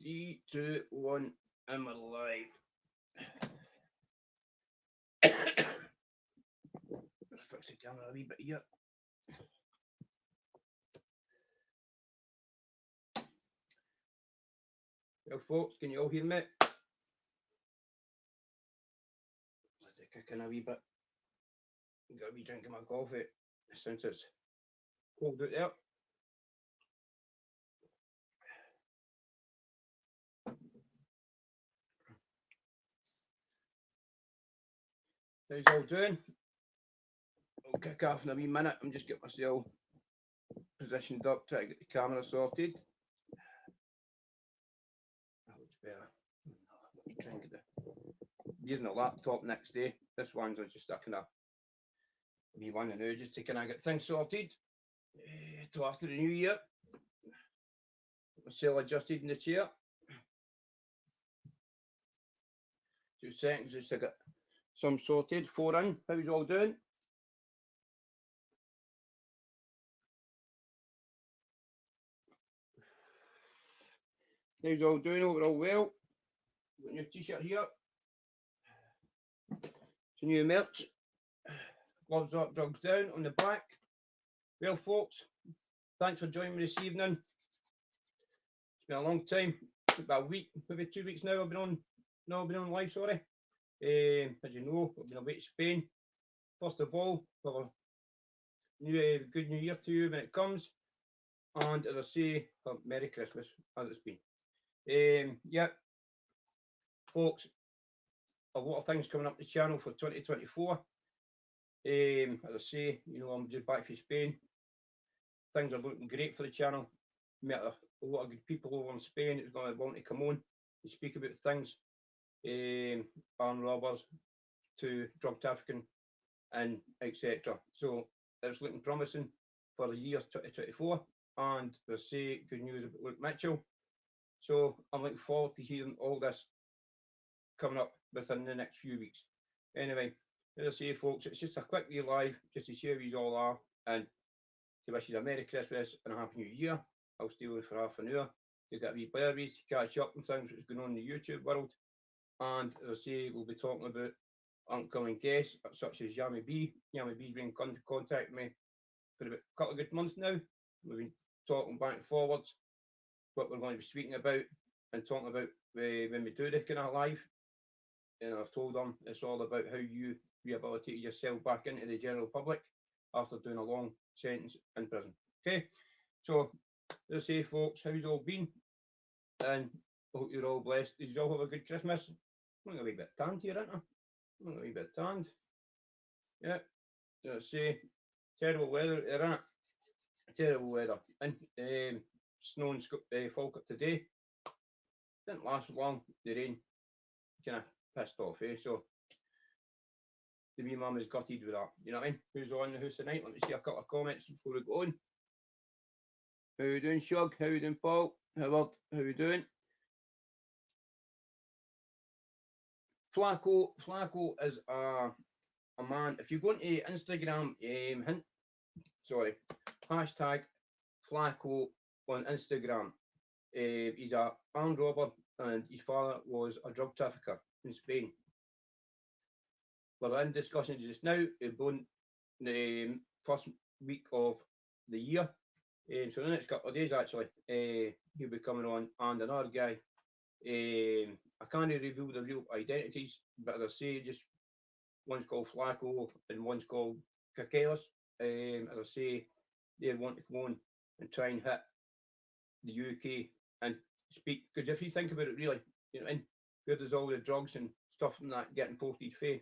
Three, two, one, and we're live. Let's fix the camera a wee bit here. Well, folks, can you all hear me? Let's kick in a wee bit. Got a wee drink of my coffee since it's cold out there. How's all doing? I'll kick off in a wee minute. I'm just getting myself positioned up, trying to get the camera sorted. That looks better. Drink the using a laptop next day. This one's just a kind of wee one and now just to kind of get things sorted. Till after the new year. Myself adjusted in the chair. 2 seconds just to get some sorted. 4 in. How's all doing? How's all doing? Overall well. Got your t-shirt here. It's a new merch. Gloves up, drugs down on the back. Well, folks, thanks for joining me this evening. It's been a long time, about a week, maybe 2 weeks now. I've been on live. Sorry. As you know, I've been away to Spain. First of all, have a good New Year to you when it comes, and as I say, Merry Christmas as it's been. Yeah, folks, a lot of things coming up the channel for 2024. As I say, you know, I'm just back from Spain. Things are looking great for the channel. Met a lot of good people over in Spain that's going to want to come on and speak about things, armed robbers to drug trafficking and etc. So it's looking promising for the year 2024. And I say good news about Luke Mitchell. So I'm looking forward to hearing all this coming up within the next few weeks. Anyway, as I say, folks, it's just a quick wee live just to see how you all are and to wish you a Merry Christmas and a Happy New Year. I'll stay on for half an hour to get a wee Blairbees to catch up on things that's going on in the YouTube world. And as I say, we'll be talking about upcoming guests such as Yami B. Yami B's been in contact with me for about a couple of good months now. We've been talking back and forwards what we're going to be speaking about and talking about when we do this kind of live. And I've told them it's all about how you rehabilitate yourself back into the general public after doing a long sentence in prison. Okay, so as I say, folks, how's all been? And I hope you're all blessed. Did you all have a good Christmas? I'm a wee bit tanned here, aren't I? I'm a wee bit tanned. Yeah, as I say, terrible weather out there, isn't it? Terrible weather. And snow and Falkirk today. Didn't last long. The rain kind of pissed off, So the wee mum is gutted with that. You know what I mean? Who's on the house tonight? Let me see a couple of comments before we go on. How you doing, Shug? How you doing, Paul? Howard, how you doing? Flacco is a man. If you go into Instagram, hashtag Flacco on Instagram. He's a armed robber and his father was a drug trafficker in Spain. We're in discussion just now. We're going the first week of the year. So the next couple of days actually, he'll be coming on, and another guy. I can't reveal the real identities, but as I say, just one's called Flacco and one's called Kakelos. As I say, they want to come on and try and hit the UK and speak. Because if you think about it, really, you know, where there's all the drugs and stuff and that getting posted for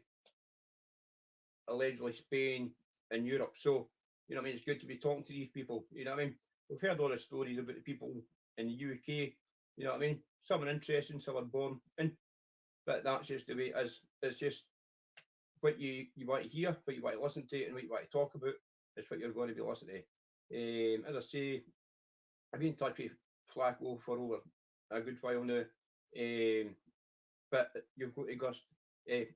allegedly Spain and Europe. So, you know what I mean? It's good to be talking to these people. You know what I mean? We've heard all the stories about the people in the UK. You know what I mean? Some are interesting, some are boring. But that's just the way it is. It's just what you want to hear, what you want to listen to, and what you want to talk about is what you're going to be listening to. As I say, I've been in touch with Flacco for over a good while now. But you've got to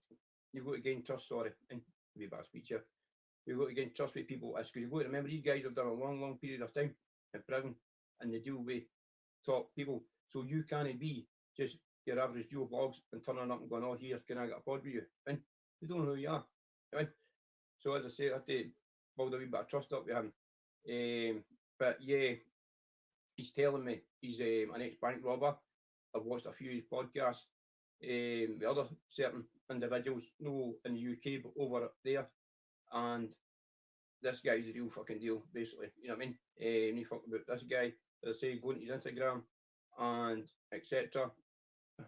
you've got to gain trust, and maybe a bad speech here. You've got to gain trust with people because you've got to remember these guys have done a long, long period of time in prison and they deal with top people. So you can't be just your average Joe blogs and turning up and going, oh, here, can I get a pod with you? And you don't know who you are. Right? So as I say, I had to build a wee bit of trust up with him. But yeah, he's telling me he's an ex-bank robber. I've watched a few of his podcasts. The other certain individuals, no in the UK, but over there. And this guy's a real fucking deal, basically. You know what I mean? And you talk about this guy, as I say, go into his Instagram and etc.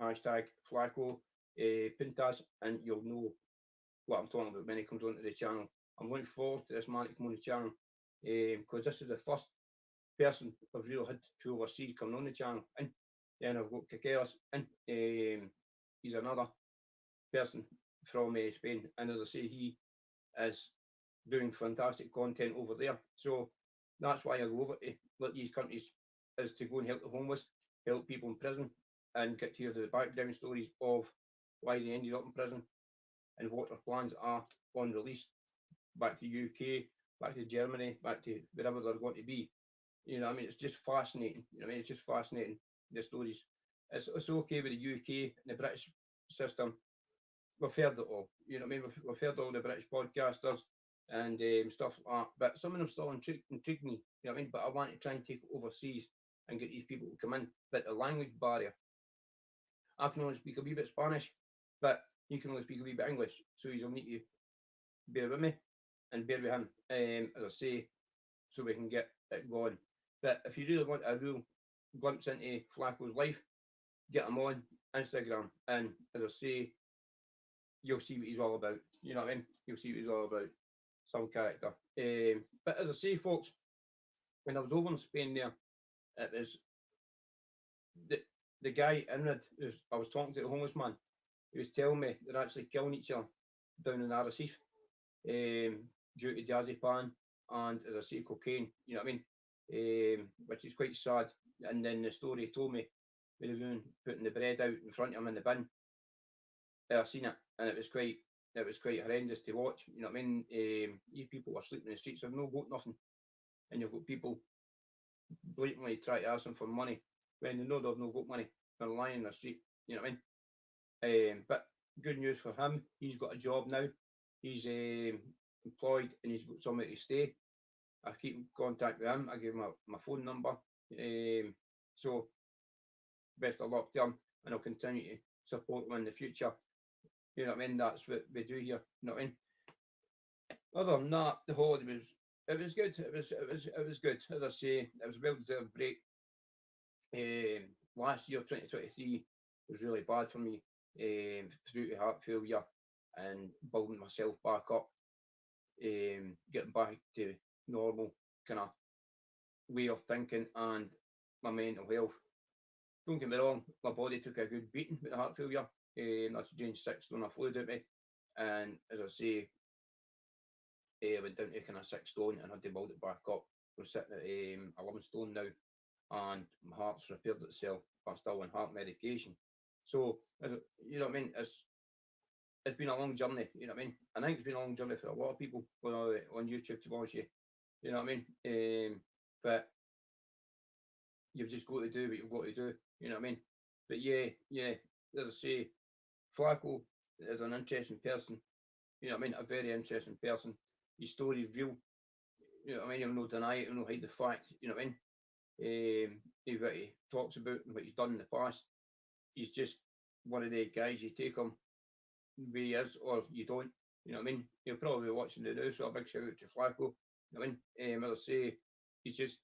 Hashtag Flacco Pintas, and you'll know what I'm talking about when he comes onto the channel. I'm looking forward to this man to come on the channel because this is the first person I've really had to oversee coming on the channel. And then I've got Caqueras, and he's another person from Spain. And as I say, he is doing fantastic content over there. So that's why I go over to like these countries, is to go and help the homeless, help people in prison, and get to hear the background stories of why they ended up in prison and what their plans are on release back to UK, back to Germany, back to wherever they're going to be. You know what I mean? It's just fascinating. You know what I mean? It's just fascinating, the stories. It's okay with the UK and the British system. We've heard it all. You know what I mean? We've heard all the British podcasters and stuff like that. But some of them still intrigue me. You know what I mean? But I want to try and take it overseas and get these people to come in. But the language barrier, I can only speak a wee bit Spanish, but he can only speak a wee bit English. So you'll need to bear with me and bear with him, as I say, so we can get it going. But if you really want a real glimpse into Flacco's life, get him on Instagram. And as I say, you'll see what he's all about. You know what I mean? You'll see what he's all about. Some character. But as I say, folks, when I was over in Spain there, it was the guy Imrid, I was talking to the homeless man. He was telling me they're actually killing each other down in Arrecife due to diazepam and, as I say, cocaine. You know what I mean? Which is quite sad. And then the story he told me, when they were putting the bread out in front of him in the bin, I seen it, and it was quite horrendous to watch. You know what I mean? These people were sleeping in the streets, they've no got nothing, and you've got people blatantly try to ask them for money when they know they've no got money. They're lying in the street. You know what I mean? But good news for him, he's got a job now. He's employed, and he's got somewhere to stay. I keep in contact with him. I give him my phone number. So best of luck to him, and I'll continue to support him in the future. You know what I mean? That's what we do here. You know what I mean? Other than that, the holiday was good. It was good. As I say, it was a well-deserved break. Last year, 2023, was really bad for me through to heart failure and building myself back up, getting back to normal kind of way of thinking and my mental health. Don't get me wrong, my body took a good beating with the heart failure. That's gained 6 stone of fluid out me, and as I say, I went down to kind of 6 stone and had to build it back up. I'm sitting at 11 stone now, and my heart's repaired itself, but I'm still on heart medication. So, you know what I mean? It's been a long journey. You know what I mean? I think it's been a long journey for a lot of people on YouTube, to be honest with you. You know what I mean? But you've just got to do what you've got to do. You know what I mean? But yeah, as I say, Flacco is an interesting person. You know what I mean? A very interesting person. His story is real. You know what I mean? He'll not deny it, he'll not hide the fact. You know what I mean? What he talks about and what he's done in the past. He's just one of the guys, you take him where he is or you don't. You know what I mean? He'll probably be watching the news, so a big shout out to Flacco. You know what I mean? As I say, he's just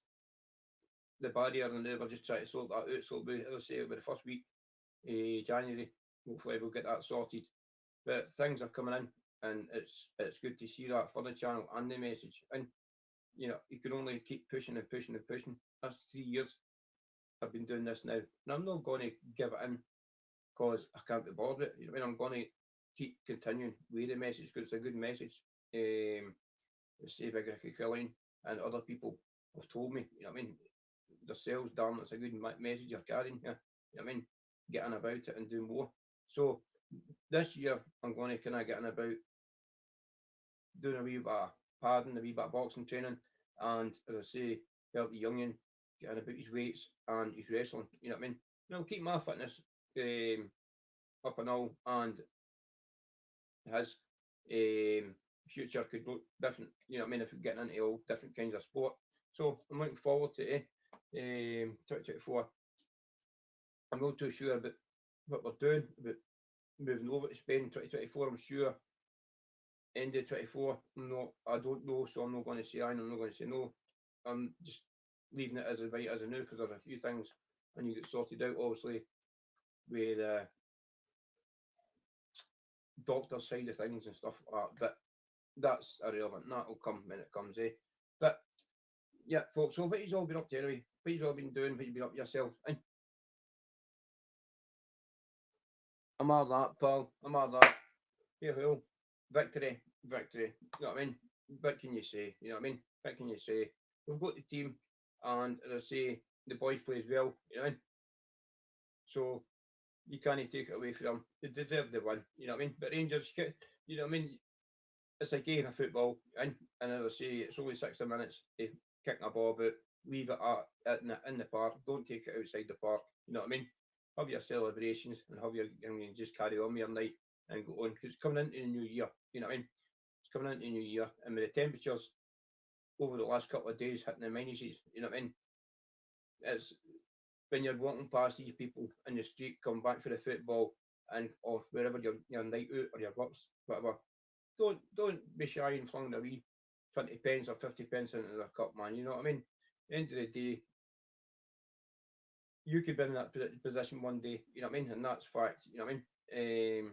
the barrier, and we're just trying to sort that out. So, as I say, it'll be the first week, January. Hopefully, we'll get that sorted. But things are coming in, and it's good to see that for the channel and the message. And you know, you can only keep pushing and pushing and pushing. That's 3 years I've been doing this now, and I'm not going to give it in because I can't be bothered with it. You know, I mean, I'm going to keep continuing with the message because it's a good message. Say Big Ricky Quillian and other people have told me. You know what I mean? Themselves, damn, it's a good message you're carrying here. You know what I mean? Getting about it and doing more. So this year I'm going to kind of get in about doing a wee bit of padding, a wee bit of boxing training, and as I say, help the youngin getting about his weights and his wrestling. You know what I mean? Keep my fitness up and all, and his future could look different. You know what I mean? If we're getting into all different kinds of sport, so I'm looking forward to it. 2024. I'm not too sure about what we're doing about moving over to Spain 2024. I'm sure end of 24. I don't know, so I'm not going to say aye, and I'm not going to say no. I'm just leaving it as a right as a no, because there's a few things and you get sorted out, obviously, with doctor side of things and stuff like that. But that's irrelevant. That'll come when it comes, eh? But yeah, folks. So what you've all been up to anyway? What you've all been doing? What you've been up to yourself? And I'm all that, pal. I'm all that. Hey, hell. Victory, victory. You know what I mean? What can you say? You know what I mean? What can you say? We've got the team, and as I say, the boys plays well. You know what I mean? So you can't take it away from them. They deserve the win. You know what I mean? But Rangers, you know what I mean? It's a game of football, and as I say, it's only 60 minutes to kick a ball about. Leave it in the park. Don't take it outside the park. You know what I mean? Have your celebrations and have your, just carry on with your night and go on, because it's coming into the new year. You know what I mean? It's coming into the new year, and with the temperatures over the last couple of days hitting the minuses, you know what I mean? It's when you're walking past these people in the street, come back for the football, and or wherever your night out or your works, whatever. Don't be shy and flung the wee 20 pence or 50 pence into the cup, man. You know what I mean? At the end of the day, you could be in that position one day. You know what I mean? And that's fact. You know what I mean?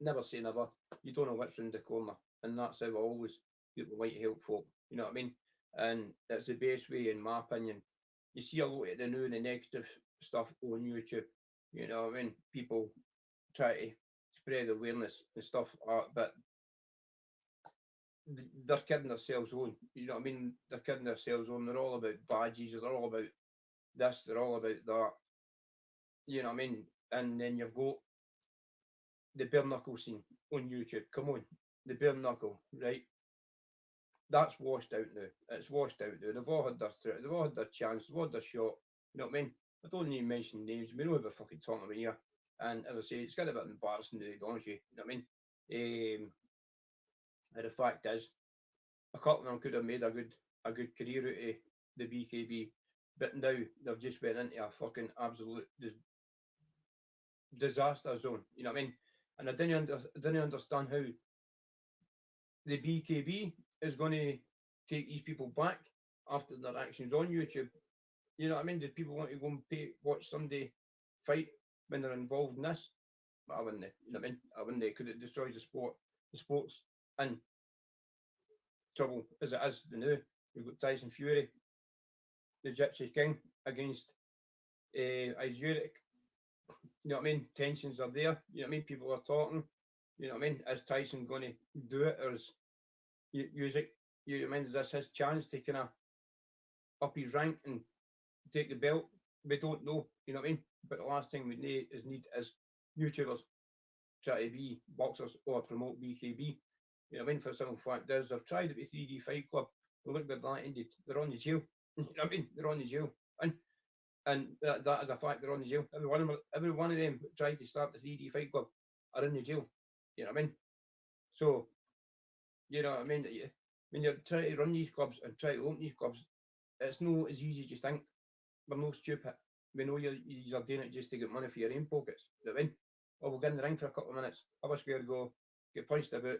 Never say never. You don't know what's round the corner, and that's how I always people like to help folk. You know what I mean? And that's the best way, in my opinion. You see a lot of the new and the negative stuff on YouTube. You know what I mean? People try to spread awareness and stuff like that, but they're kidding themselves on. You know what I mean? They're kidding themselves on. They're all about badges. They're all about this. They're all about that. You know what I mean? And then you've got the bare knuckle scene on YouTube. Come on, the bare knuckle, right? That's washed out now. It's washed out now. They've all had their threat. They've all had their chance. They've all had their shot. You know what I mean? I don't need to mention names. We know who we're fucking talking about here. And as I say, it's kind of a bit embarrassing, to be honest with you. You know what I mean? And the fact is, a couple of them could have made a good career out of the BKB, but now they've just went into a fucking absolute disaster zone. You know what I mean? And I didn't understand how the BKB is going to take these people back after their actions on YouTube. You know what I mean? Did people want to go and watch somebody fight when they're involved in this? But I wouldn't. You know what I mean? I wouldn't, because it destroys the sport. The sport's in trouble as it is now. We've got Tyson Fury, the Gypsy King, against Izuric. You know what I mean? Tensions are there. You know what I mean? People are talking. You know what I mean? Is Tyson going to do it, or is Usyk? You know what I mean? Is this his chance to kind of up his rank and take the belt? We don't know. You know what I mean? But the last thing we need is YouTubers try to be boxers or promote BKB. You know what I mean? For some fact is, they've tried it with 3D Fight Club. But look at that ended. They're on the jail. You know what I mean? They're on the jail. And that is a fact. They're on the jail. Every one of them that tried to start the 3D Fight Club are in the jail. You know what I mean? So, you know what I mean? When you're trying to run these clubs and try to open these clubs, it's not as easy as you think. We're no stupid. We know you're doing it just to get money for your own pockets. You know what I mean? Or we'll get in the ring for a couple of minutes, have a square go, get punched about,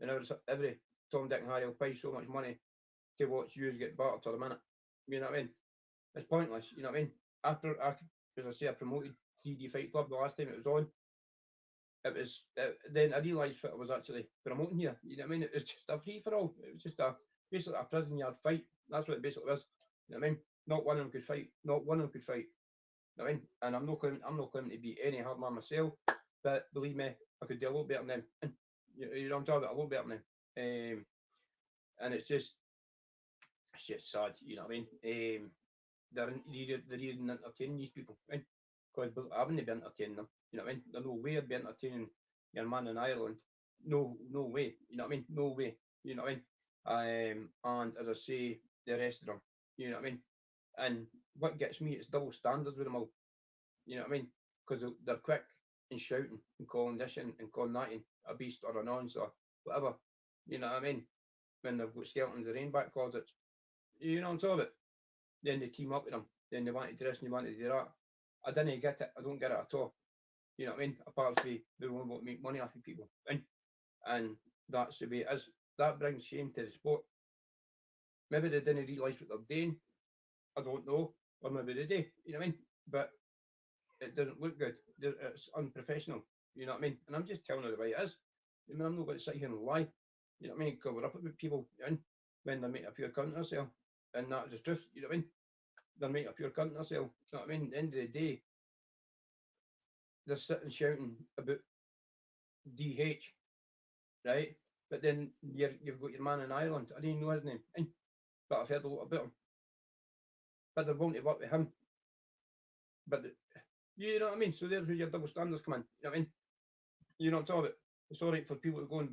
and every Tom, Dick, and Harry will pay so much money to watch you get battered for a minute. You know what I mean? It's pointless. You know what I mean? After as I say, I promoted 3D Fight Club the last time it was on. It was then I realised what I was actually promoting here. You know what I mean? It was just a free for all. It was just basically a prison yard fight. That's what it basically was. You know what I mean? Not one of them could fight. Not one of them could fight. You know what I mean? And I'm not claiming to be any hard man myself, but believe me, I could do a lot better than them. And you know what I'm talking about? A lot better than them. And it's just sad. You know what I mean? They're even entertaining these people, right? Because I wouldn't be entertaining them. You know what I mean? There's no way I'd be entertaining your man in Ireland. No way. You know what I mean? No way. You know what I mean? And as I say, the rest of them, You know what I mean? And what gets me, it's double standards with them all. You know what I mean? Because they're quick in shouting and calling this and calling that in a beast or a nonce or whatever. You know what I mean? When they've got skeletons in rainback closets. You know what I'm talking about? Then they team up with them. Then they want to do this and they want to do that. I didn't get it. I don't get it at all. You know what I mean? Apart from they want to make money off of people. And that's the way it is. That brings shame to the sport. Maybe they didn't realise what they're doing. I don't know. Or maybe they do. You know what I mean? But it doesn't look good. It's unprofessional. You know what I mean? And I'm just telling you the way it is. I mean, I'm not going to sit here and lie. You know what I mean? Cover up with people and when they make a pure cunt of themselves. And that's the truth. You know what I mean? They're making a pure cunt of themselves. You know what I mean? At the end of the day, they're sitting shouting about DH, right? But then you've got your man in Ireland. I didn't know his name, but I've heard a lot about him. But they're willing to work with him. But you know what I mean? So there's where your double standards come in. You know what I mean? You know what I'm talking about? It's all right for people to go and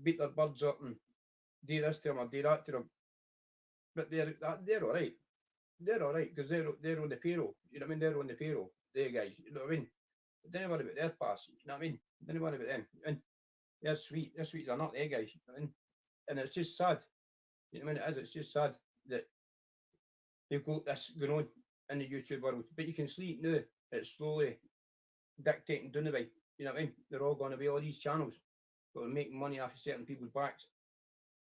beat their birds up and do this to them or do that to them. But they're all right. They're all right because they're on the payroll. You know what I mean? They're on the payroll. They guys. You know what I mean? Don't worry about their pass. You know what I mean? Don't worry about them. And they're sweet. They're sweet. They're not their guys. You know what I mean? And it's just sad. You know what I mean? It is. It's just sad that you've got this going on in the YouTube world. But you can see it now. It's slowly dictating down the way. You know what I mean? They're all going away. All these channels that are making money off of certain people's backs.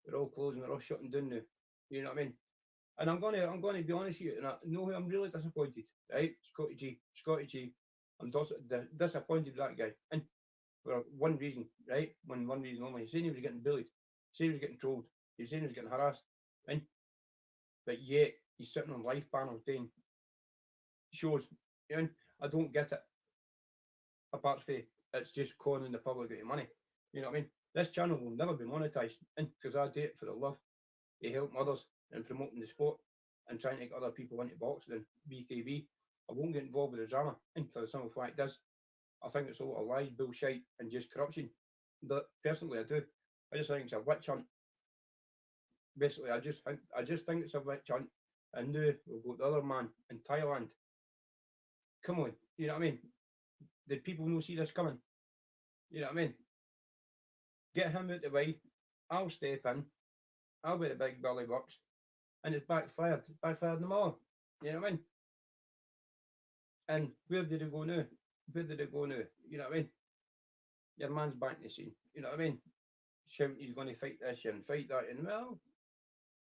They're all closing. They're all shutting down now. You know what I mean? And I'm gonna be honest with you, and I know who I'm really disappointed, right? Scotty G. I'm disappointed with that guy, and for one reason, right? One reason only. He's saying he was getting bullied, he's saying he was getting trolled, he's saying he was getting harassed, and but yet he's sitting on live panels doing shows, and I don't get it. Apart from it's just conning the public out of money. You know what I mean? This channel will never be monetized, and because I do it for the love to help others and promoting the sport and trying to get other people into boxing and BKB. I won't get involved with the drama, and for the simple fact is, I think it's a lot of lies, bullshit, and just corruption. But personally, I do. I just think it's a witch hunt. Basically, I just think it's a witch hunt. And now we've got the other man in Thailand. Come on, you know what I mean? Did people not see this coming? You know what I mean? Get him out the way. I'll step in. I'll be the big Billy Bucks. And it's backfired. Backfired them all. You know what I mean? And where did it go now? Where did it go now? You know what I mean? Your man's back in the scene. You know what I mean? Shouting he's going to fight this and fight that. And well,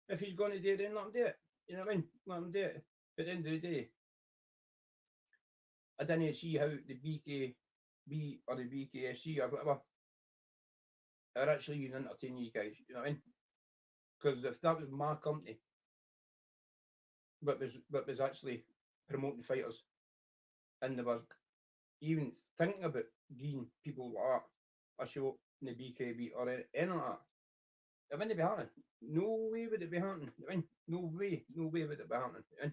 if he's going to do it, then let him do it. You know what I mean? Let him do it. But at the end of the day, I didn't see how the BKB or the BKSC or whatever are actually using entertain you guys. You know what I mean? Because if that was my company, but was actually promoting fighters, and they were even thinking about giving people like that a show in the BKB or anything like that, it wouldn't be happening. No way would it be happening. I mean, no way would it be happening. And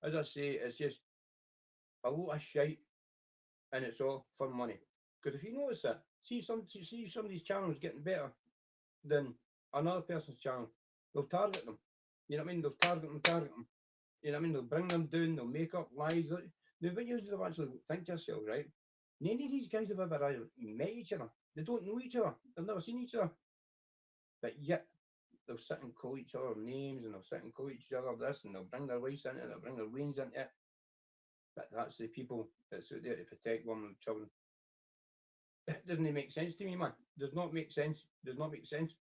as I say, it's just a lot of shite, and it's all for money. Because if you notice that, see some of these channels getting better than another person's channel, they'll target them. You know what I mean? They'll target them. You know what I mean? They'll bring them down. They'll make up lies. Now, what you have actually think to yourself, right? None of these guys have ever met each other. They don't know each other. They've never seen each other. But yet, they'll sit and call each other names, and they'll sit and call each other this, and they'll bring their wives into it, they'll bring their wains into it. But that's the people that's out there to protect women and children. It doesn't make sense to me, man. Does not make sense. Does not make sense.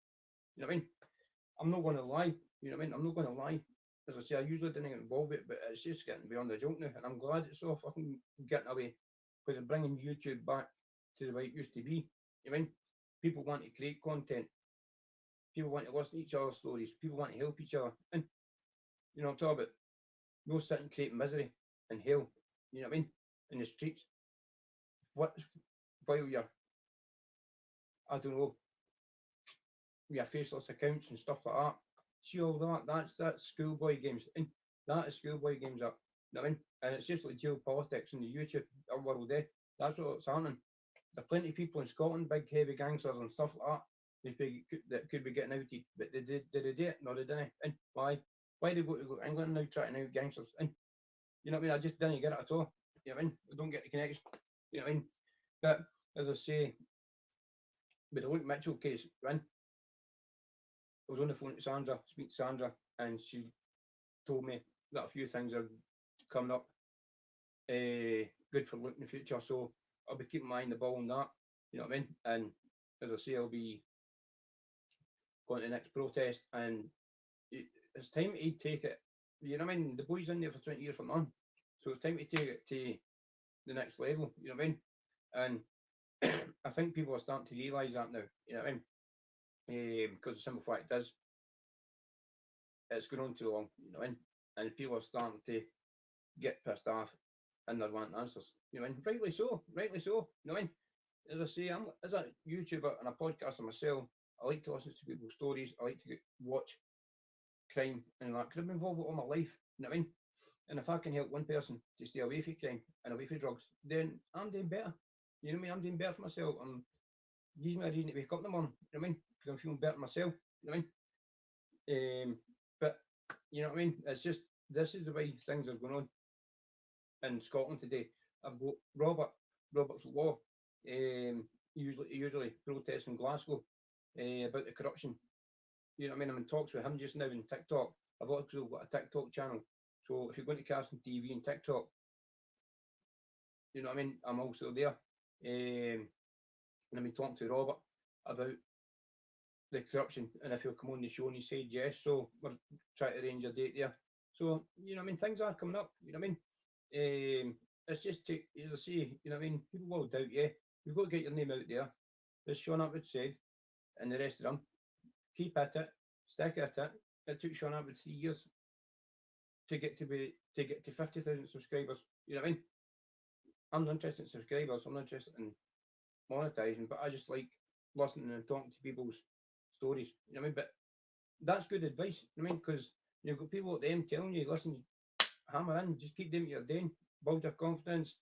You know what I mean? I'm not going to lie. You know what I mean? I'm not going to lie. As I say, I usually didn't get involved with it, but it's just getting beyond the joke now, and I'm glad it's so fucking getting away because it's bringing YouTube back to the way it used to be. You know what I mean? People want to create content. People want to listen to each other's stories. People want to help each other. And you know what I'm talking about? No sitting creating misery and hell. You know what I mean? In the streets. What while you're, I don't know, your faceless accounts and stuff like that. See all that? That's schoolboy games. And that is schoolboy games up. You know what I mean? And it's just like geopolitics in the YouTube world there. That's what's happening. There are plenty of people in Scotland, big heavy gangsters and stuff like that, that could be getting outed. But did they do it? No, they didn't. And why? Why do they go to England now trying out gangsters? And you know what I mean? I just didn't get it at all. You know what I mean? I don't get the connection. You know what I mean? But as I say, with the Luke Mitchell case, when I was on the phone to Sandra, speak to Sandra, and she told me that a few things are coming up, good for Luke in the future. So I'll be keeping my eye on the ball on that. You know what I mean? And as I say, I'll be going to the next protest, and it's time to take it. You know what I mean? The boy's in there for 20 years for nothing, so it's time to take it to the next level. You know what I mean? And I think people are starting to realise that now. You know what I mean? Because the simple fact is, it's going on too long. You know what I mean? And people are starting to get pissed off, and they're wanting answers. You know what I mean? Rightly so. Rightly so. You know what I mean? As I say, I'm as a YouTuber and a podcaster myself. I like to listen to people's stories. I like to watch crime and that. Because I've been involved with all my life. You know what I mean? And if I can help one person to stay away from crime and away from drugs, then I'm doing better. You know what I mean? I'm doing better for myself. I'm using my reason to wake up in the morning. You know what I mean? Because I'm feeling better myself. You know what I mean? But you know what I mean? It's just this is the way things are going on in Scotland today. I've got Robert's Law, usually protests in Glasgow about the corruption. You know what I mean? I'm in talks with him just now in TikTok. I've also got a TikTok channel. So if you're going to Carson TV and TikTok, you know what I mean? I'm also there. And I've been talking to Robert about the corruption and if he'll come on the show, and he said yes. So we're trying to arrange a date there. So, you know what I mean? Things are coming up, you know what I mean? It's just to, as I say, you know what I mean? People will doubt you. You've got to get your name out there. As Sean Atwood said, and the rest of them, keep at it, stick at it. It took Sean Atwood 3 years to get to 50,000 subscribers. You know what I mean? I'm not interested in subscribers. I'm not interested in monetizing, but I just like listening and talking to people's stories. You know what I mean? But that's good advice. You know what I mean? Because you've got people at the end telling you, listen, hammer in, just keep doing what you're doing, build your confidence,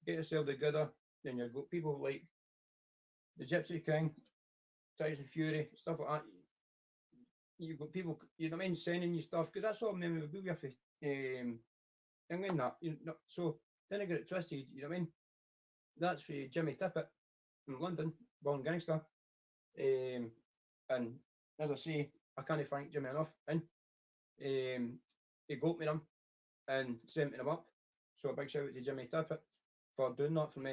get yourself together. Then you've got people like the Gypsy King, Tyson Fury, stuff like that. You've got people, you know what I mean, sending you stuff, because that's all memorabilia for England, that. You know, so then I get it twisted, you know what I mean? That's for Jimmy Tippett in London, born gangster. And as I say, I can't thank Jimmy enough. And he got me them and sent me them up. So a big shout out to Jimmy Tippett for doing that for me.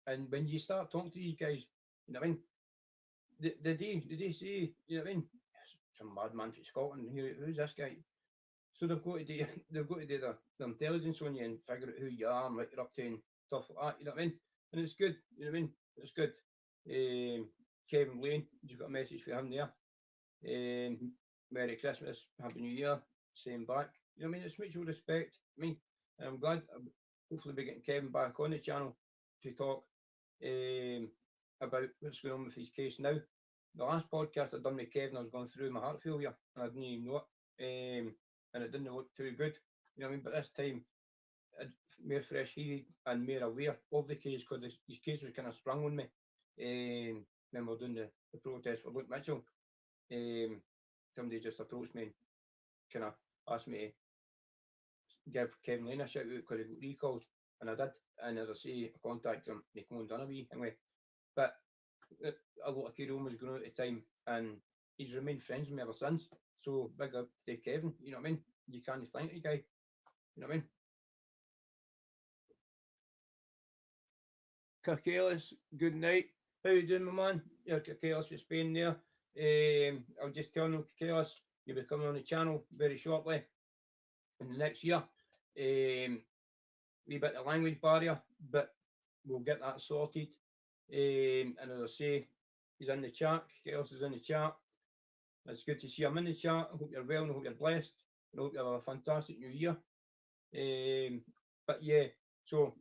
And when you start talking to these guys, you know what I mean? They say, you know what I mean? Some madman from Scotland. Who's this guy? So they've got to do the intelligence on you and figure out who you are and what you're up to and stuff like that. You know what I mean? And it's good. You know what I mean? It's good. Kevin Lane, just got a message for him there. Merry Christmas, Happy New Year, same back. You know what I mean? It's mutual respect. I mean, and I'm glad. Hopefully, we're getting Kevin back on the channel to talk about what's going on with his case now. The last podcast I'd done with Kevin, I was going through my heart failure, and I didn't even know it, and it didn't look too good. You know what I mean? But this time, more fresh-headed and more aware of the case, because his case was kind of sprung on me when we were doing the protest for Luke Mitchell. Somebody just approached me and kind of asked me to give Kevin Lane a shout out because he got recalled, and I did. And as I say, I contacted him, and he came on done a wee anyway. But a lot of carry on was going on at the time, and he's remained friends with me ever since. So big up to Kevin, you know what I mean? You can't thank the guy, you know what I mean? Kakelis, good night. How you doing, my man? Yeah, Kakelis from Spain there. I was just telling him, Kakelis, you'll be coming on the channel very shortly in the next year. Wee bit of language barrier, but we'll get that sorted. And as I say, he's in the chat. Kakelis is in the chat. It's good to see him in the chat. I hope you're well and I hope you're blessed. And I hope you have a fantastic new year. But yeah, so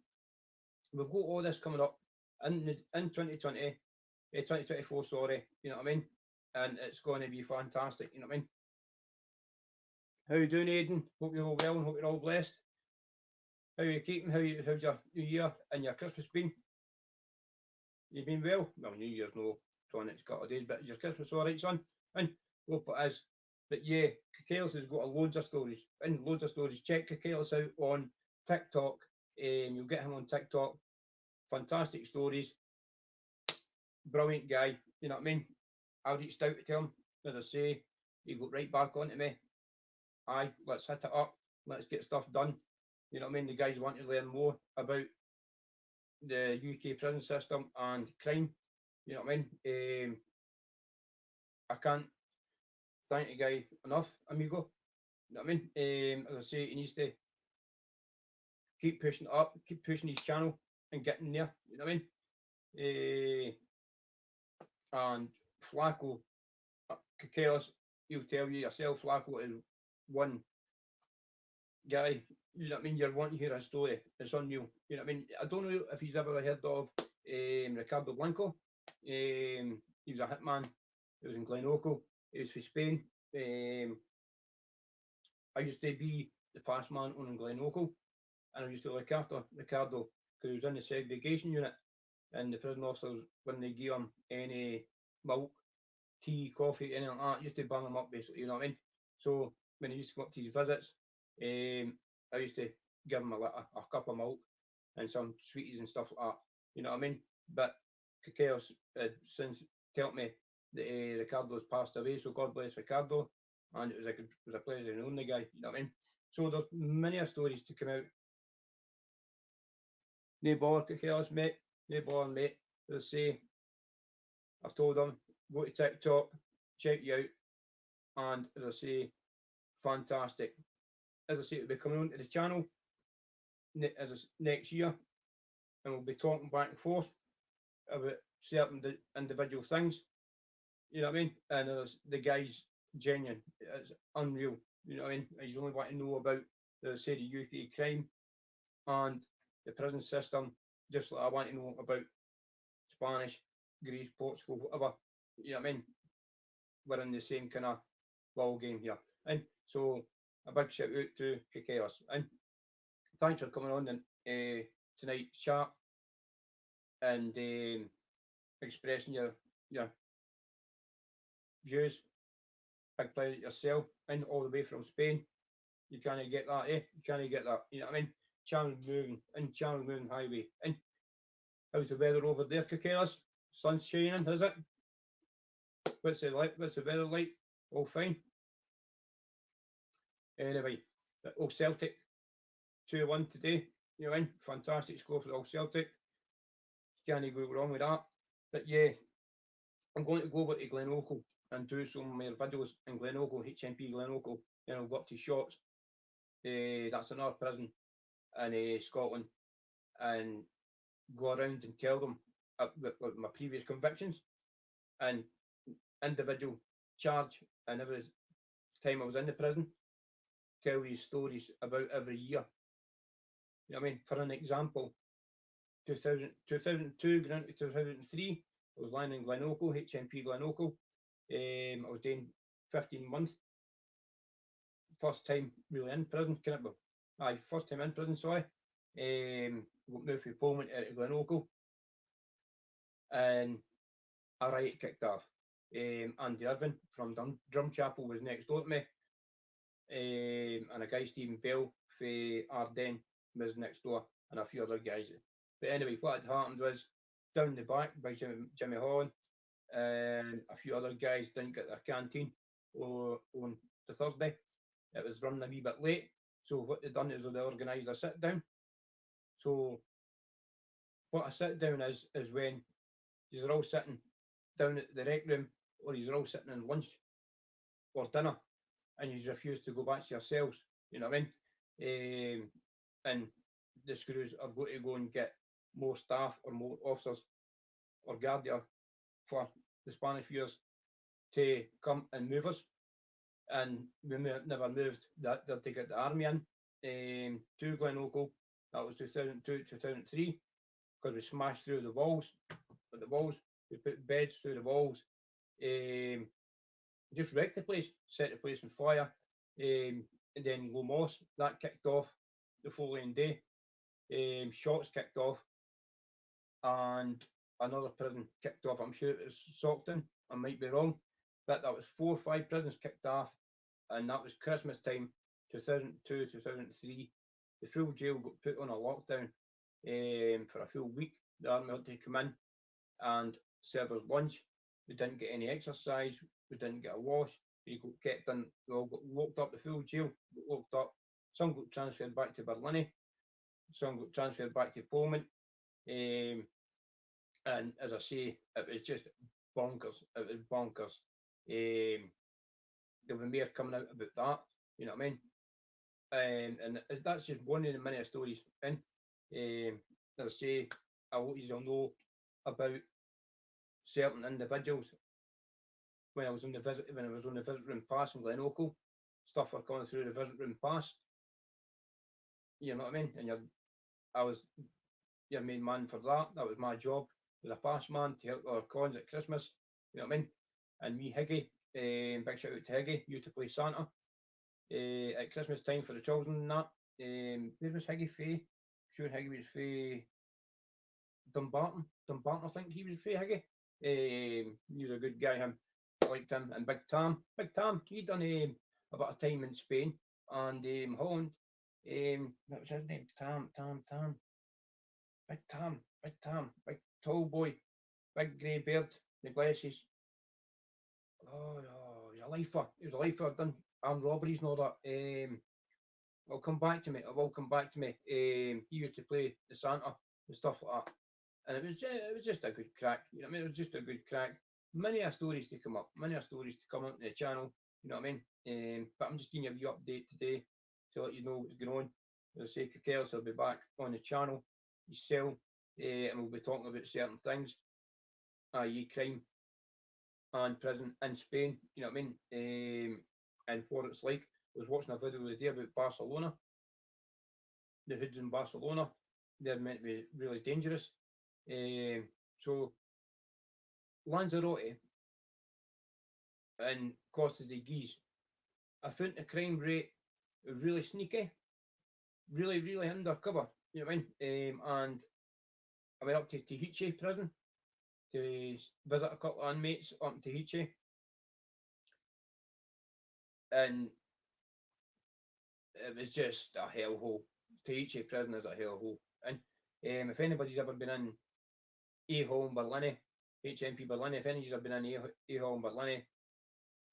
we've got all this coming up in 2020, 2024, sorry, you know what I mean? And it's going to be fantastic, you know what I mean? How you doing, Aidan? Hope you're all well and hope you're all blessed. How are you keeping? How's your New Year and your Christmas been? You been well? Well, New Year's no, it's got a couple of days, but is your Christmas all right, son? And hope it is. But yeah, Kakalis has got loads of stories and loads of stories. Check Kakalis out on TikTok. You'll get him on TikTok. Fantastic stories. Brilliant guy. You know what I mean? I reached out to him. As I say, he got right back onto me. Aye, let's hit it up. Let's get stuff done. You know what I mean? The guys want to learn more about the UK prison system and crime. You know what I mean? I can't thank the guy enough, amigo. You know what I mean? As I say, he needs to keep pushing it up, keep pushing his channel and getting there. You know what I mean? And Flacco, Kakalis, he'll tell you yourself, Flacco is one guy. You know what I mean? You're wanting to hear his story. It's unreal. You know what I mean? I don't know if he's ever heard of Ricardo Blanco. He was a hitman. He was in Glencoe. He was for Spain. I used to be the fast man on Glencoe, and I used to look after Ricardo because he was in the segregation unit, and the prison officers, when they give him any milk, tea, coffee, anything like that, used to bang him up basically. You know what I mean? So when he used to go up to his visits, I used to give him a cup of milk and some sweeties and stuff like that. You know what I mean? But Chaos since told me that Ricardo's passed away, so God bless Ricardo, and it was a pleasure knowing the guy. You know what I mean? So there's many stories to come out. No bother, Chaos, mate. No bother, mate. As I say, I've told him, go to TikTok, check you out, and as I say, fantastic. As I say, it'll be coming onto the channel next year, and we'll be talking back and forth about certain individual things. You know what I mean? And the guy's genuine. It's unreal. You know what I mean? He's only want to know about the say the UK crime and the prison system, just like I want to know about Spanish, Greece, Portugal, whatever. You know what I mean? We're in the same kind of ball game here. And so a big shout out to Kakaos. And thanks for coming on tonight's chat and expressing your views. Big pleasure yourself, and all the way from Spain. You can't get that, eh? You can't get that. You know what I mean? Channel moving and channel moving highway. And how's the weather over there, Kakalas? Sun's shining, is it? What's it like? What's the weather like? All fine. Anyway, old Celtic 2-1 today. You know, fantastic score for the old Celtic. Can't go wrong with that. But yeah, I'm going to go over to Glencoe and do some more videos in Glencoe, HMP Glencoe, and I'll go up to Shotts. That's another prison in Scotland, and go around and tell them with my previous convictions and individual charge and every time I was in the prison, tell these stories about every year. You know what I mean? For an example, 2002 going into 2003, I was lying in Glencoe, HMP Glencoe. I was doing 15 months. First time really in prison, first time in prison, sorry. Moved from Pullman to Glencoe, and a riot kicked off. Andy Irvine from Drumchapel was next door to me, and a guy, Stephen Bell for Arden, was next door, and a few other guys. But anyway, what had happened was, down the back by Jimmy Holland, and a few other guys didn't get their canteen on the Thursday. It was running a wee bit late, so what they done is they organised a sit down. So what a sit down is when you're all sitting down at the rec room, or you're all sitting in lunch or dinner, and you refuse to go back to yourselves. You know what I mean? And the screws are going to go and get more staff or more officers or guardia for the Spanish viewers to come and move us. And we never moved that to get the army in to Glencoe. That was 2002, 2003, because we smashed through the walls. We put beds through the walls. Just wrecked the place, set the place on fire. And then Lomos, that kicked off the following day. Shotts kicked off, and another prison kicked off. I'm sure it was Stockton. I might be wrong, but that was 4 or 5 prisons kicked off and that was Christmas time, 2002, 2003. The full jail got put on a lockdown for a full week. The army had to come in and serve us lunch. We didn't get any exercise. We didn't get a wash. We got kept in. We all got locked up. The full jail got locked up. Some got transferred back to Barlinnie. Some got transferred back to Polmont. And as I say, it was just bonkers. It was bonkers. There were more coming out about that. You know what I mean? And that's just one of the many stories. And as I say, I hope you all know about certain individuals when I was on the visit room pass in Glenorchy. Stuff were coming through the visit room pass. You know what I mean? And I was your main man for that. That was my job as a pass man to help our cons at Christmas. You know what I mean? And me, Higgy, big shout out to Higgy, used to play Santa at Christmas time for the children and that. Where was Higgy Faye? Sure, Higgy was Faye Dumbarton, I think he was Faye Higgy. He was a good guy, him. I liked him. And Big Tam, he done a bit of time in Spain and Holland. What was his name? Tam. Big tall boy, big grey beard, the glasses. Oh, he's a lifer. He was a lifer, done armed robberies and all that. It'll come back to me. He used to play the Santa and stuff like that. And it was just a good crack. You know what I mean? It was just a good crack. Many stories to come up. Many stories to come up on the channel. You know what I mean? But I'm just giving you a wee update today to let you know what's going on. For the sake of chaos, I'll be back on the channel, yourself, and we'll be talking about certain things, i.e. crime and prison in Spain. You know what I mean? And what it's like. I was watching a video the other day about Barcelona. The hoods in Barcelona, they're meant to be really dangerous. So Lanzarote and Costa de Guise, I found the crime rate really sneaky, really undercover. You know what I mean? And I went up to Tahiche prison to visit a couple of inmates up in Tahiche, and it was just a hellhole. Tahiche prison is a hellhole. And if anybody's ever been in A-Hall in Barlinnie, HMP Barlinnie, if anybody's ever been in A-Hall in Barlinnie,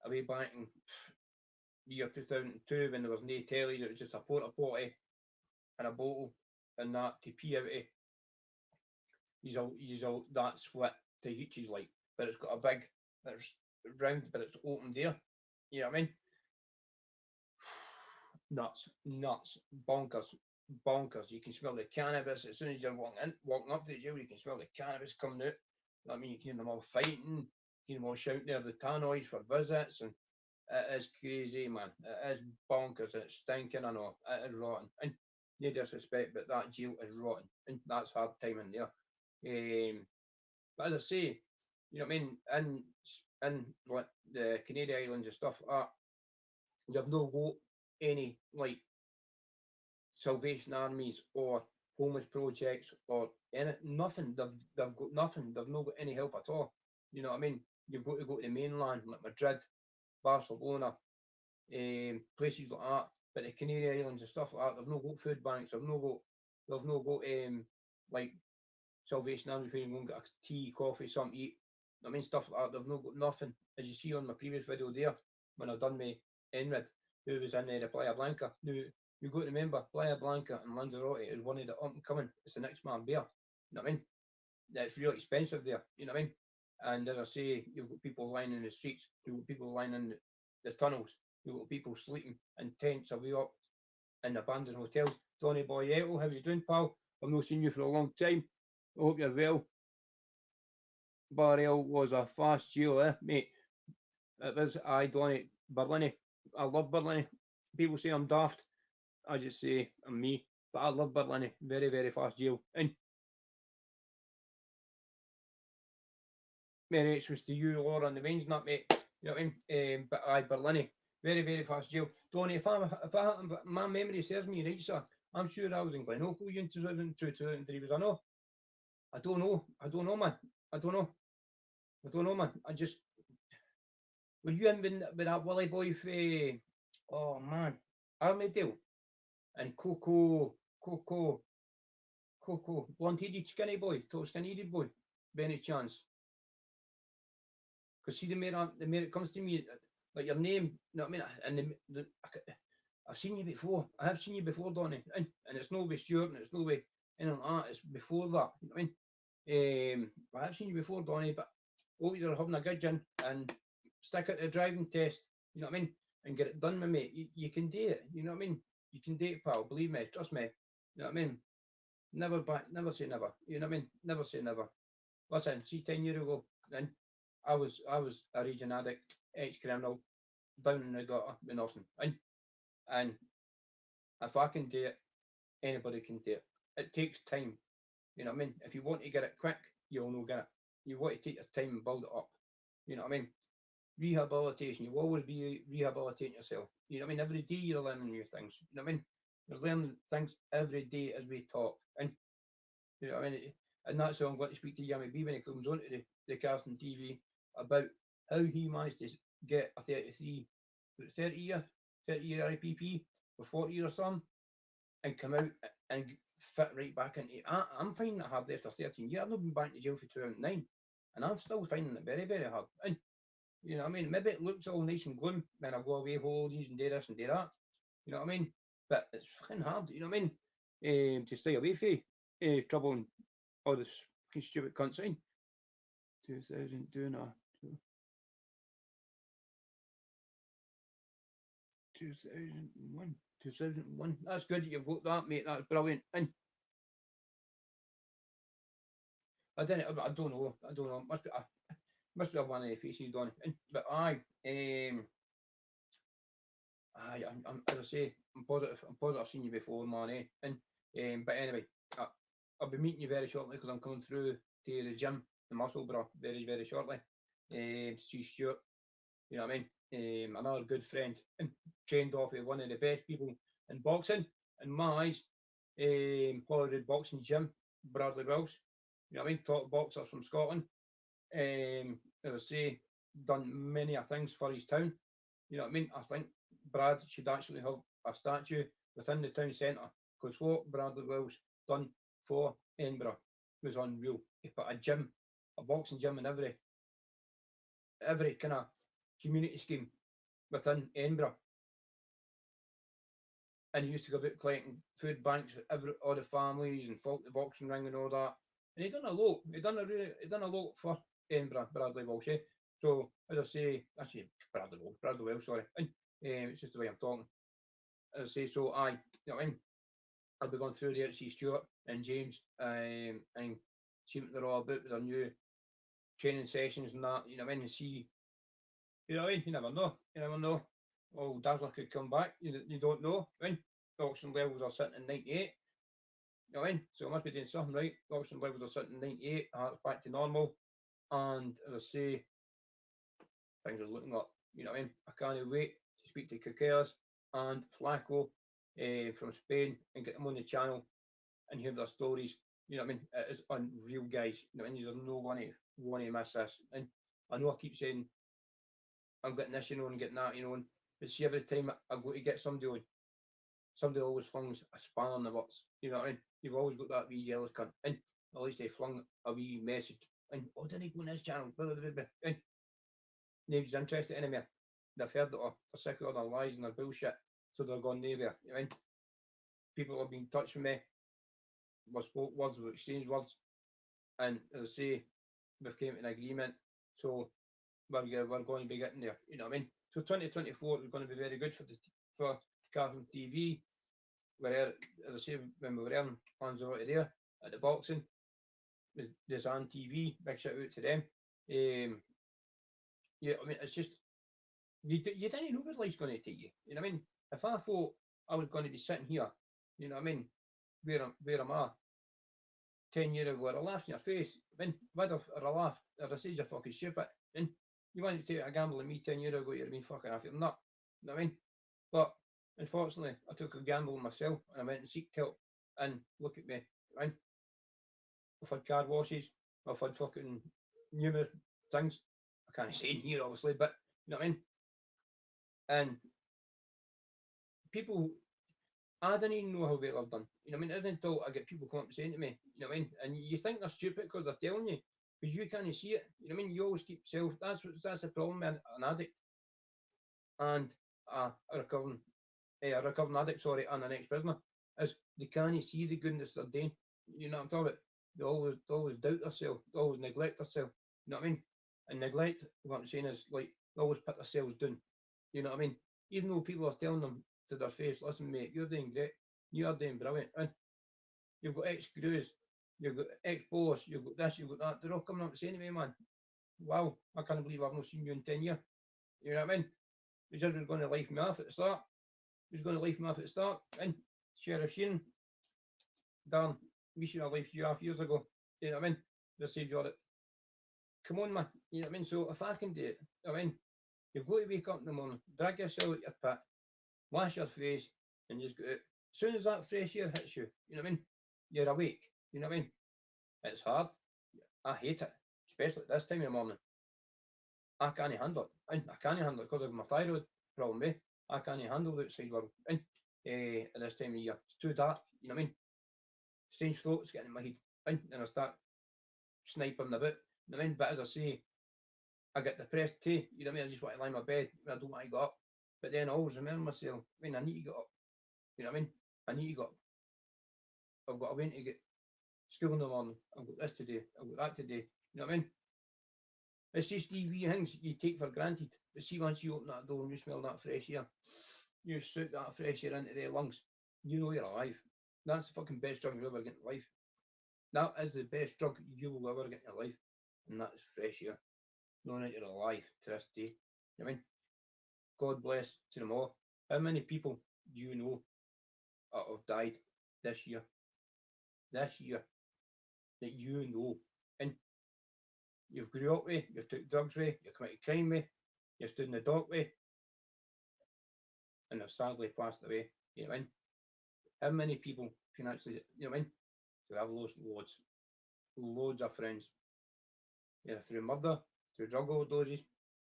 away back in year 2002 when there was no telly, it was just a porta potty and a bottle and that to pee out of. That's what Tahiche's like. But it's got a big, it's round, but it's open there. You know what I mean? Nuts, bonkers. You can smell the cannabis as soon as you're walking up to the jail. You can smell the cannabis coming out. I mean, you can hear them all fighting. You can hear them all shouting there the tannoys for visits, and it is crazy, man. It is bonkers. It's stinking. I know it is rotten, and no disrespect, but that jail is rotten, and that's hard time in there. But as I say, you know what I mean, in like the Canary Islands and stuff like that, they've no got any like Salvation Armies or homeless projects or nothing. They've got nothing. They've not got any help at all. You know what I mean? You've got to go to the mainland like Madrid, Barcelona, places like that. But the Canary Islands and stuff like that, they've not got food banks. They've not got like Salvation Army where you go and get a tea, coffee, something to eat. I mean, stuff like that. They've not got nothing. As you see on my previous video there, when I've done my Enrid, who was in the Playa Blanca. Now, you've got to remember, Playa Blanca and Lanzarote is one of the up and coming. It's the next man beer. You know what I mean? It's really expensive there. You know what I mean? And as I say, you've got people lying in the streets. You've got people lying in the tunnels. You've got people sleeping in tents away up in abandoned hotels. Donny Boyetto, how you doing, pal? I've not seen you for a long time. I hope you're well. Barrel was a fast jail, mate. It was, Donny. Barlinnie. I love Barlinnie. People say I'm daft. I just say I'm me. But I love Barlinnie. Very fast jail. And Merry Xmas to you, Laura, and the veins nut, mate. You know what I mean? But Barlinnie. Very fast jail. Donny, if my memory serves me right, sir, I'm sure I was in Glenorchy in 2002, 2003. Was I know? I don't know, man. I don't know, man. I just... Were you in with that Willie boy Oh man, Armadale and Coco, blonde-headed skinny boy, tall skinny-headed boy, Benny Chance. Because see, the more it comes to me, like your name, you know what I mean? And I've seen you before. I have seen you before, Donny, and it's no way Stuart, and it's no way anything like that. It's before that. You know what I mean? I have seen you before, Donny, but always are having a good gin and stick it to the driving test. You know what I mean? And get it done, my mate. You can do it. You know what I mean? You can do it, pal. Believe me. Trust me. You know what I mean? Never back. Never say never. You know what I mean? Never say never. Listen, see, 10 years ago, then I was a raging addict, ex-criminal, down in the gutter with nothing. And if I can do it, anybody can do it. It takes time. You know what I mean? If you want to get it quick, you'll not get it. You want to take your time and build it up. You know what I mean? Rehabilitation, you will always be rehabilitating yourself. You know what I mean? Every day you're learning new things. You know what I mean? You're learning things every day as we talk. And you know what I mean? And that's how I'm going to speak to Yummy B when he comes onto the Carson TV about how he managed to get a 30 year IPP for 40 years or something and come out and fit right back into it. I'm finding it hard after 13 years. I've not been back to jail for 2009 and I'm still finding it very, very hard. And you know what I mean? Maybe it looks all nice and gloom, then I'll go away holidays and do this and do that. You know what I mean? But it's fucking hard, you know what I mean? To stay away from trouble and all this fucking stupid cunt sign. 2002 now. 2001. 2001. That's good that you've got that, mate. That's brilliant. And I don't know. I don't know. Must be one of the faces done. But as I say, I'm positive. I'm positive I've seen you before, man. And but anyway, I'll be meeting you very shortly because I'm coming through to the gym, the Musselburgh, very very shortly. To see Stuart. You know what I mean? Another good friend, and trained off of one of the best people in boxing in my eyes. Holyrood Boxing Gym, Bradley Wills. You know what I mean? Top boxer from Scotland. As I say, done many a things for his town. You know what I mean? I think Brad should actually have a statue within the town centre because what Bradley Wills done for Edinburgh was unreal. He put a gym, a boxing gym in every kind of community scheme within Edinburgh. And he used to go about collecting food banks for all the families and fault the boxing ring and all that. And he done a lot. He done a lot for Edinburgh, Bradley Walsh. So as I say, actually Bradley Welsh, sorry. And it's just the way I'm talking. As I say, so you know what I mean? I'll be going through there to see Stuart and James and see what they're all about with their new training sessions and that, you know what I mean? And see, you know what I mean? You never know. You never know. Oh, Dazzler could come back. You don't know. I mean, boxing levels are sitting at 98. You know what I mean? So I must be doing something right. Boxing levels are sitting at 98. Heart's back to normal. And as I say, things are looking up. You know what I mean? I can't wait to speak to Coqueras and Flaco from Spain and get them on the channel and hear their stories. You know what I mean? It is unreal, guys. You know what I mean? There's no one to miss this. And I know I keep saying I'm getting this, you know, and getting that, you know, but see, every time I go to get somebody on, somebody always flings a span on the works. You know what I mean? You've always got that wee jealous cunt. And at least they flung a wee message. And oh, didn't he go on this channel? Blah, blah, blah, blah. And nobody's interested anymore. They've heard that they're sick of all their lies and their bullshit. So they're gone nowhere. You know what I mean? People have been in touch with me. We spoke words, we exchanged words. And as I say, we've came to an agreement. So we're going to be getting there. You know what I mean? So 2024 is going to be very good for Carson TV. Where, as I say, when we were earning funds out of there at the boxing, there's on TV. Big shout out to them. Yeah, I mean, it's just you didn't know where life's going to take you. You know what I mean? If I thought I was going to be sitting here, you know what I mean, where am I? 10 years ago, I'd have laughed in your face. Then I'd have laughed. I'd have said you're fucking stupid. And you wanted to take a gamble on me 10 years ago, you'd have been fucking off your nut. You know what I mean? But unfortunately, I took a gamble on myself and I went and seeked help. And look at me, right? I've had car washes, I've had fucking numerous things. I can't say in here, obviously, but you know what I mean? And people, I don't even know how well I've done. You know what I mean? It isn't until I get people come up saying to me, you know what I mean? And you think they're stupid because they're telling you, because you can't see it. You know what I mean? You always keep self. That's the problem with an addict and a recovering addict, sorry, and an ex-prisoner, is they can't see the goodness they're doing. You know what I'm talking about? They always doubt themselves. They always neglect themselves. You know what I mean? And neglect, what I'm saying is like they always put themselves down. You know what I mean? Even though people are telling them to their face, listen, mate, you're doing great. You are doing brilliant. And you've got ex-screws, you've got ex-boss, you've got this, you've got that. They're all coming up saying to me, man, wow, I can't believe I've not seen you in 10 years. You know what I mean? The judge was going to life me off at the start. He was going to life me off at the start. And Sheriff Sheen, darn, we should have lifed you off years ago. You know what I mean? They said you're it. Come on, man. You know what I mean? So if I can do it, I mean, you've got to wake up in the morning, drag yourself out your pit, wash your face, and just go out. As soon as that fresh air hits you, you know what I mean? You're awake. You know what I mean? It's hard. I hate it, especially at this time of the morning. I can't handle it. And I can't handle it because of my thyroid problem. I can't handle the outside world. And at this time of year, it's too dark. You know what I mean? Strange thoughts getting in my head. And I start sniping about. You know what I mean? But as I say, I get depressed too. You know what I mean? I just want to lie in my bed. I don't want to get up. But then I always remember myself. I mean, I need to get up. You know what I mean? I need to get up. I've got a way to get school in the morning. I've got this today. I've got that today. You know what I mean? It's just these wee things you take for granted. But see, once you open that door and you smell that fresh air, you suit that fresh air into their lungs, you know you're alive. That's the fucking best drug you'll ever get in life. That is the best drug you will ever get in your life. And that is fresh air. Knowing that you're alive to this day. You know what I mean? God bless to them all. How many people do you know have died this year? This year that you know. And you've grew up with, you've took drugs with, you've committed crime with, you've stood in the dock with, and they've sadly passed away. You know what I mean? How many people can actually, you know what I mean? So I've lost loads of friends, either through murder, through drug overdoses,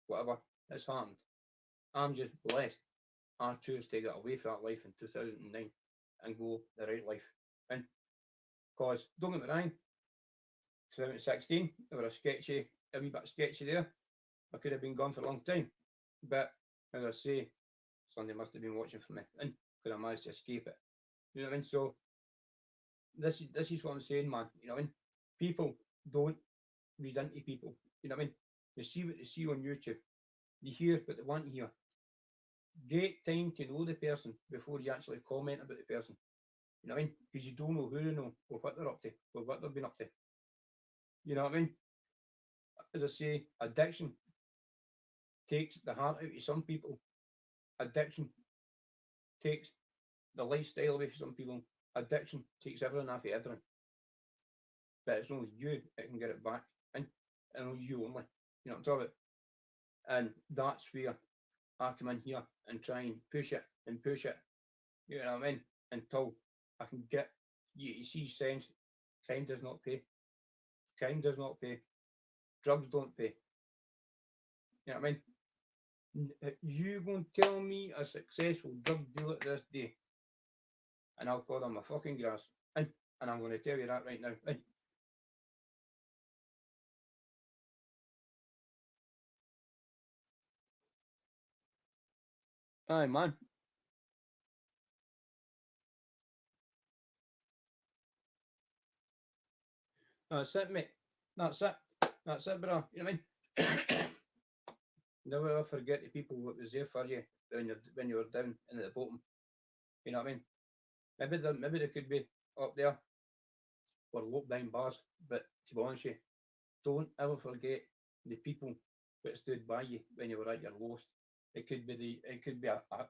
whatever. It's happened. I'm just blessed. I chose to get away from that life in 2009 and go the right life. And because, don't get me wrong, 2016, they were a wee bit sketchy there. I could have been gone for a long time. But as I say, somebody must have been watching for me and could have managed to escape it. You know what I mean? So this is what I'm saying, man. You know what I mean? People don't read into people. You know what I mean? They see what they see on YouTube. They hear what they want to hear. Take time to know the person before you actually comment about the person. You know what I mean? Because you don't know who they know or what they're up to or what they've been up to. You know what I mean? As I say, addiction takes the heart out of some people. Addiction takes the lifestyle away from some people. Addiction takes everything off of everything. But it's only you that can get it back. And only you only. You know what I'm talking about? And that's where I come in here and try and push it and push it. You know what I mean? Until I can get you see signs. Crime does not pay. Crime does not pay. Drugs don't pay. You know what I mean? You going to tell me a successful drug dealer this day, and I'll call them a fucking grass. And I'm going to tell you that right now. Aye, man. That's it, mate. That's it. That's it, bro. You know what I mean? Never ever forget the people that was there for you when you were down in the bottom. You know what I mean? Maybe they could be up there or locked behind bars, but to be honest with you, don't ever forget the people that stood by you when you were at your lowest. It could be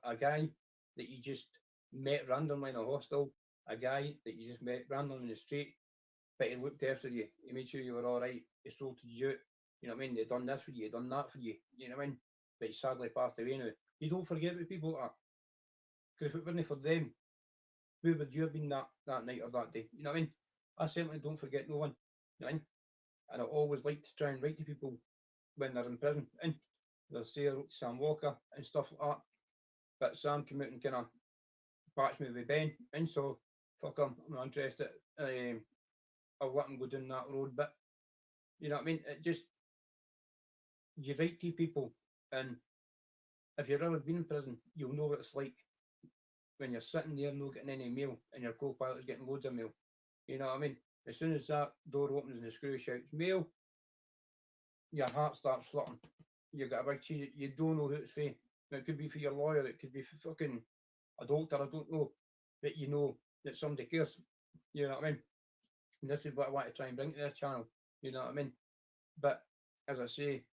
a guy that you just met randomly in a hostel, a guy that you just met randomly in the street, but he looked after you. He made sure you were all right. He sorted you out. You know what I mean? They done this for you. They done that for you. You know what I mean? But he sadly passed away now. You don't forget what people are, because if it wasn't for them, who would you have been that night or that day? You know what I mean? I certainly don't forget no one. You know what I mean? And I always like to try and write to people when they're in prison. And they'll say I wrote to Sam Walker and stuff like that. But Sam came out and kind of patch me with Ben, and so fuck him, I'm not interested. I'll let him go down that road, but you know what I mean? It just, you write to people, and if you've ever been in prison, you'll know what it's like when you're sitting there not getting any mail and your co-pilot is getting loads of mail. You know what I mean? As soon as that door opens and the screw shouts mail, your heart starts fluttering. You get a big cheese, you don't know who it's for. It could be for your lawyer, it could be for fucking a doctor, I don't know. But you know that somebody cares. You know what I mean? And this is what I want to try and bring to this channel. You know what I mean? But as I say,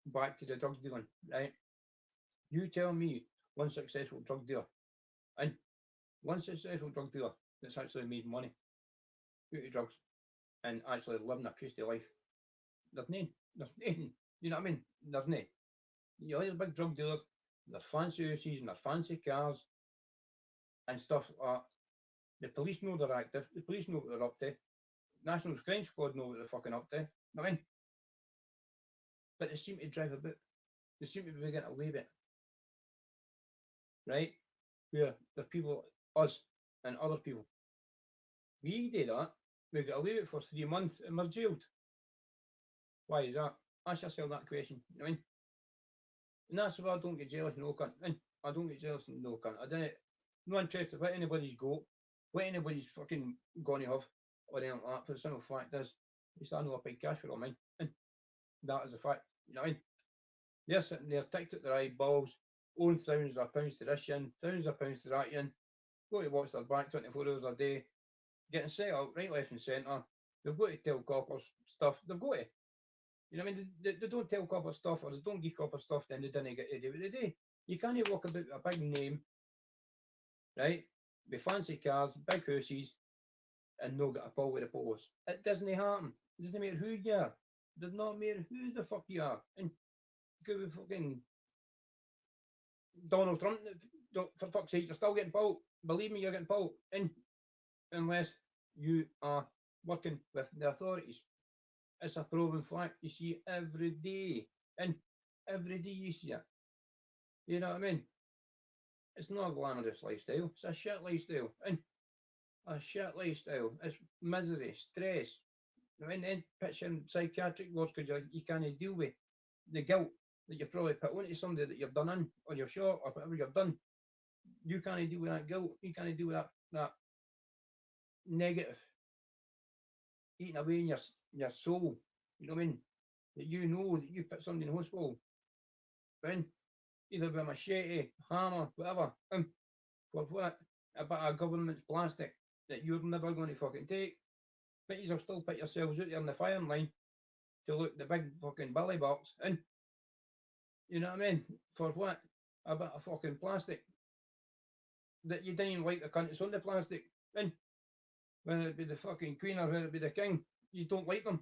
back to the drug dealing, right? You tell me one successful drug dealer, and one successful drug dealer that's actually made money out of drugs and actually living a cushy life. There's none. There's none. You know what I mean? There's none. You know, these big drug dealers, their fancy houses and their fancy cars and stuff like that. The police know they're active. The police know what they're up to. National Crime Squad know what they're fucking up to. You know what I mean? But they seem to drive about. They seem to be getting away with it. Right? Where the people, us and other people, we do that, we get away with it for 3 months and we're jailed. Why is that? Ask yourself that question. You know what I mean? And that's why I don't get jealous, no cunt. And I don't get jealous, no cunt. I don't, no interested what anybody's got, what anybody's fucking gonna have, or anything like that. For the simple fact is, at least I know I paid cash for all mine. And that is a fact. You know what I mean? They're sitting there, ticked at their eyeballs, owing thousands of pounds to this yin, thousands of pounds to that yin, go to watch their back 24 hours a day, getting set up right, left, and centre. They've got to tell coppers stuff. They've got to. You know what I mean? They don't tell coppers stuff, or they don't give coppers stuff, then they didn't get to do what they do. You can't walk about with a big name, right? With fancy cars, big houses, and no get a pull with the police. It doesn't happen. It doesn't matter who you are. It does not matter who the fuck you are. And go with fucking Donald Trump, for fuck's sake, you're still getting pulled. Believe me, you're getting pulled. And unless you are working with the authorities. It's a proven fact. You see it every day. And every day you see it. You know what I mean? It's not a glamorous lifestyle. It's a shit lifestyle. And a shit lifestyle. It's misery, stress. And then pitching psychiatric wards because you can't deal with the guilt that you've probably put onto somebody that you've done in, or you've shot, or whatever you've done. You can't deal with that guilt. You can't deal with that negative eating away in your soul. You know what I mean? That you know that you put somebody in hospital, in either with a machete, hammer, whatever, for what? A bit of government's plastic that you're never going to fucking take. But you'll still put yourselves out there in the firing line to look the big fucking belly box, and you know what I mean? For what? A bit of fucking plastic that you didn't even like the cunt that's on the plastic, and whether it be the fucking queen or whether it be the king, you don't like them.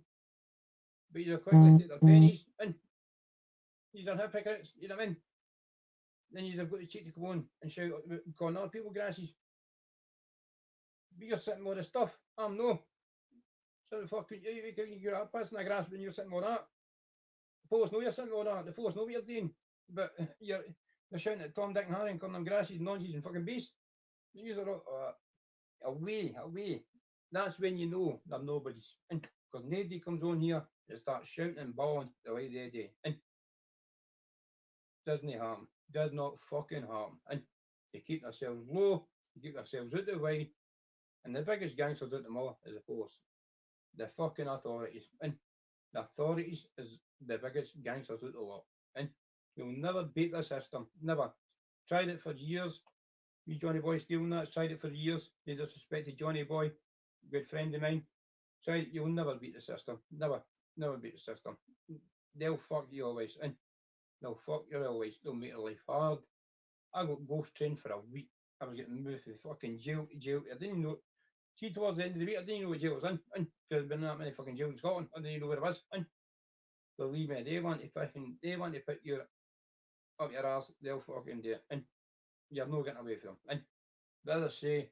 But you're quickly take their pennies, and these are hypocrites, you know what I mean? Then you've got the cheek to come on and shout about calling other people grasses. But you're sitting with the stuff. I'm no. So the fuck you're up passing the grass when you're sitting on that. The police know you're sitting on that. The police know what you're doing. But you're shouting at Tom, Dick and Harry and calling them grasses, nonsense and fucking beasts. You're away. That's when you know they're nobodies. And because nobody comes on here and starts shouting and bawling the way they do. And doesn't happen. Does not fucking happen. And they keep themselves low, they keep themselves out of the way. And the biggest gangsters out of them all is the police. The fucking authorities. And the authorities is the biggest gangsters out of the lot. And you'll never beat the system. Never. Tried it for years. We Johnny Boy stealing that, tried it for years. They disrespected Johnny Boy, good friend of mine. Tried it, you'll never beat the system. Never beat the system. They'll fuck you always. And they'll fuck you always. They'll make your life hard. I got ghost trained for a week. I was getting moved from fucking jail to jail. I didn't know. See, towards the end of the week, I didn't know what jail was in. And there's been that many fucking jails in Scotland. I didn't know where it was. And believe me, they want to put you up your ass. They'll fucking do it. And you're not getting away from them. And but as I say,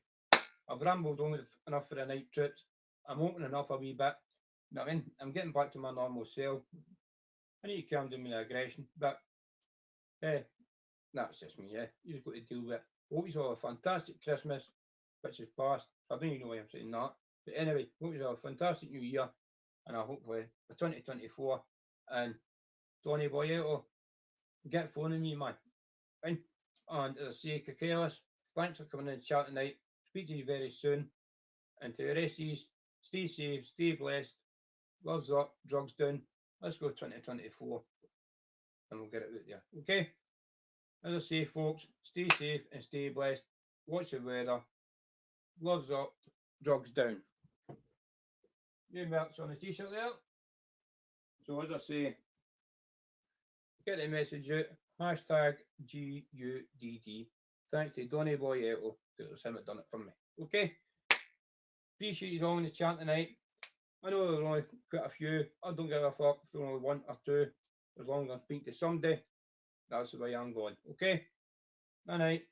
I've rambled on enough for the night trips. I'm opening up a wee bit. You know what I mean? I'm getting back to my normal self. I need to calm down my aggression, but that's just me, yeah. You just got to deal with it. Hope you all have a fantastic Christmas, which is past. I don't even know why I'm saying that. But anyway, hope you all have a fantastic new year. And I hopefully for 2024. And Donny Boyeto, get phoning me, man. And as I say, Kakelis, thanks for coming in the chat tonight. Speak to you very soon. And to the rest of you, stay safe, stay blessed. Gloves up, drugs down. Let's go 2024. And we'll get it out there. Okay? As I say, folks, stay safe and stay blessed. Watch the weather. Gloves up, drugs down. New merch on the t-shirt there. So as I say, get the message out. Hashtag GUDD. Thanks to Donny Boyeto, because it was him that done it for me. Okay? Appreciate you all in the chat tonight. I know there are only quite a few. I don't give a fuck if there's only one or two. As long as I'm speaking to somebody, that's the way I'm going. Okay? Night night.